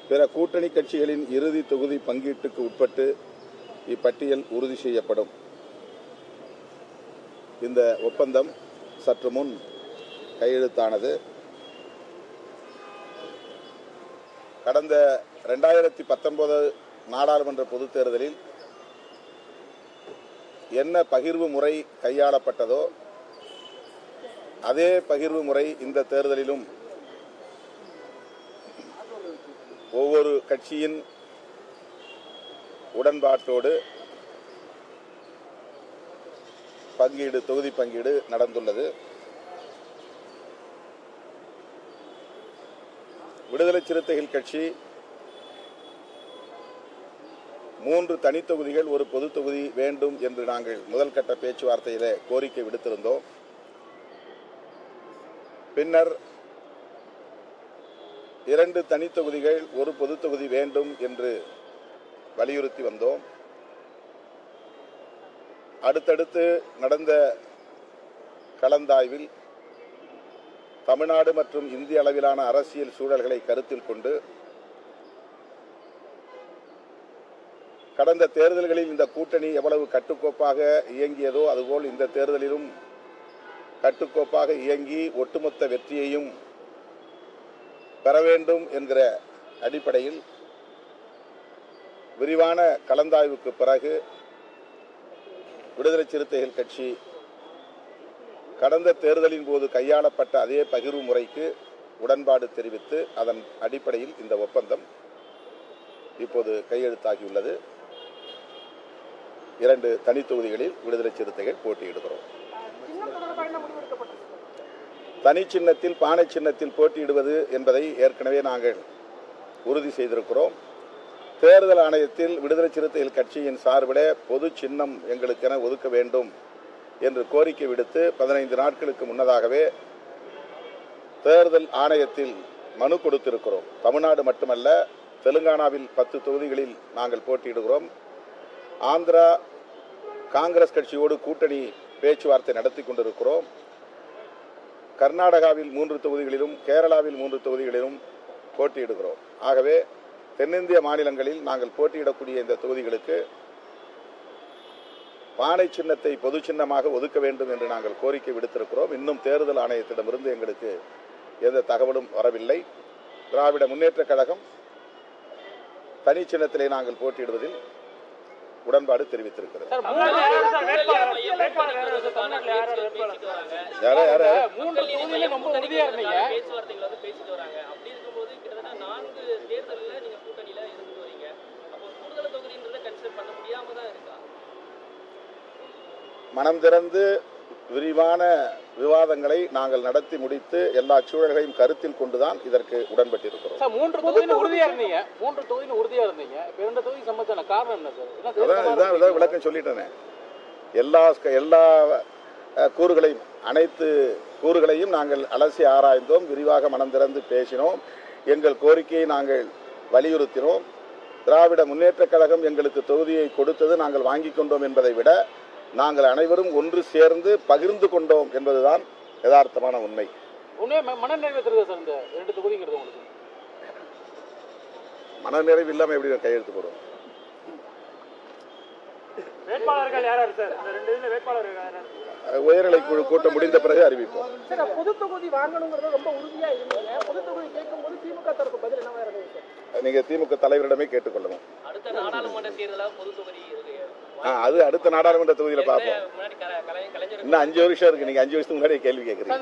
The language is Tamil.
பிற கூட்டணி கட்சிகளின் இறுதி தொகுதி பங்கீட்டுக்கு உட்பட்டு இப்பட்டியல் உறுதி செய்யப்படும். இந்த ஒப்பந்தம் சற்று முன் கையெழுத்தானது. கடந்த 2019 நாடாளுமன்ற பொதுத் தேர்தலில் என்ன பகிர்வு முறை கையாளப்பட்டதோ அதே பகிர்வு முறை இந்த தேர்தலிலும் ஒவ்வொரு கட்சியின் உடன்பாட்டோடு தொகுதி பங்கீடு நடந்துள்ளது. விடுதலை சிறுத்தைகள் கட்சி 3 தனித்தொகுதிகள் ஒரு பொது தொகுதி வேண்டும் என்று நாங்கள் முதல் கட்ட பேச்சுவார்த்தையில கோரிக்கை விடுத்திருந்தோம். பின்னர் 2 தனித்தொகுதிகள் ஒரு பொது தொகுதி வேண்டும் என்று வலியுறுத்தி வந்தோம். அடுத்தடுத்து நடந்த கலந்தாய்வில் தமிழ்நாடு மற்றும் இந்திய அளவிலான அரசியல் சூழல்களை கருத்தில் கொண்டு கடந்த தேர்தல்களில் இந்த கூட்டணி எவ்வளவு கட்டுக்கோப்பாக இயங்கியதோ அதுபோல் இந்த தேர்தலிலும் கட்டுக்கோப்பாக இயங்கி ஒட்டுமொத்த வெற்றியையும் பெற வேண்டும் என்கிற அடிப்படையில் விரிவான கலந்தாய்வுக்கு பிறகு விடுதலை சிறுத்தைகள் கட்சி கடந்த தேர்தலின் போது கையாளப்பட்ட அதே பகிர்வு முறைக்கு உடன்பாடு தெரிவித்து அதன் அடிப்படையில் இந்த ஒப்பந்தம் இப்போது கையெழுத்தாகியுள்ளது. 2 தனித்தொகுதிகளில் விடுதலை சிறுத்தைகள் போட்டியிடுகிறோம். தனி சின்னத்தில் பானை சின்னத்தில் போட்டியிடுவது என்பதை ஏற்கனவே நாங்கள் உறுதி செய்திருக்கிறோம். தேர்தல் ஆணையத்தில் விடுதலை சிறுத்தைகள் கட்சியின் சார்பில் பொது சின்னம் எங்களுக்கென ஒதுக்க வேண்டும் என்று கோரிக்கை விடுத்து 15 நாட்களுக்கு முன்னதாகவே தேர்தல் ஆணையத்தில் மனு கொடுத்திருக்கிறோம். தமிழ்நாடு மட்டுமல்ல, தெலுங்கானாவில் 10 தொகுதிகளில் நாங்கள் போட்டியிடுகிறோம். ஆந்திரா காங்கிரஸ் கட்சியோடு கூட்டணி பேச்சுவார்த்தை நடத்தி கொண்டிருக்கிறோம். கர்நாடகாவில் 3 தொகுதிகளிலும் கேரளாவில் 3 தொகுதிகளிலும் போட்டியிடுகிறோம். ஆகவே தென்னிந்திய மாநிலங்களில் நாங்கள் போட்டியிடக்கூடிய இந்த தொகுதிகளுக்கு பானை சின்னத்தை பொது சின்னமாக ஒதுக்க வேண்டும் என்று நாங்கள் கோரிக்கை விடுத்திருக்கிறோம். இன்னும் தேர்தல் ஆணையத்திடமிருந்து எங்களுக்கு எந்த தகவலும் வரவில்லை. திராவிட முன்னேற்ற கழகம் தனி சின்னத்திலே நாங்கள் போட்டியிடுவதில் உடன்பாடு தெரிவித்திருக்கிறது. மனம் திறந்து விரிவான விவாதங்களை நாங்கள் நடத்தி முடித்து எல்லா சூழல்களையும் கருத்தில் கொண்டுதான் இதற்கு உடன்பட்டிருக்கிறோம். 3 தொகுதியில் உறுதியா இருந்தீங்க. 3 தொகுதியில் உறுதியா இருந்தீங்க. 2 தொகுதி சம்பந்தமான காரணம் என்ன சார்? இதான் விளக்கம் சொல்லிட்டேனே. எல்லா கூறுகளையும் அனைத்து கூறுகளையும் நாங்கள் அலசி ஆராய்ந்தோம். விரிவாக மனம் திறந்து பேசினோம். எங்கள் கோரிக்கையை நாங்கள் வலியுறுத்தினோம். திராவிட முன்னேற்ற கழகம் எங்களுக்கு தொகுதியை கொடுத்தது நாங்கள் வாங்கிக் கொண்டோம் என்பதை விட நாங்கள் அனைவரும் ஒன்று சேர்ந்து பகிர்ந்து கொண்டோம் என்பதுதான் யதார்த்தமான உண்மை. மனநிறைவு இல்லாம எப்படி கையெழுத்து போடுவோம்? உயர்நிலை குழு கூட்டம் முடிந்த பிறகு அறிவிப்போம். நீங்க திமுக தலைவரிடமே கேட்டுக்கொள்ளணும். அது அடுத்த நாடாளுமன்ற தொகுதியில பார்ப்போம். இன்னும் 5 வருஷம் இருக்கு. நீங்க 5 வருஷத்துக்கு முன்னாடி கேள்வி கேட்கறீங்க.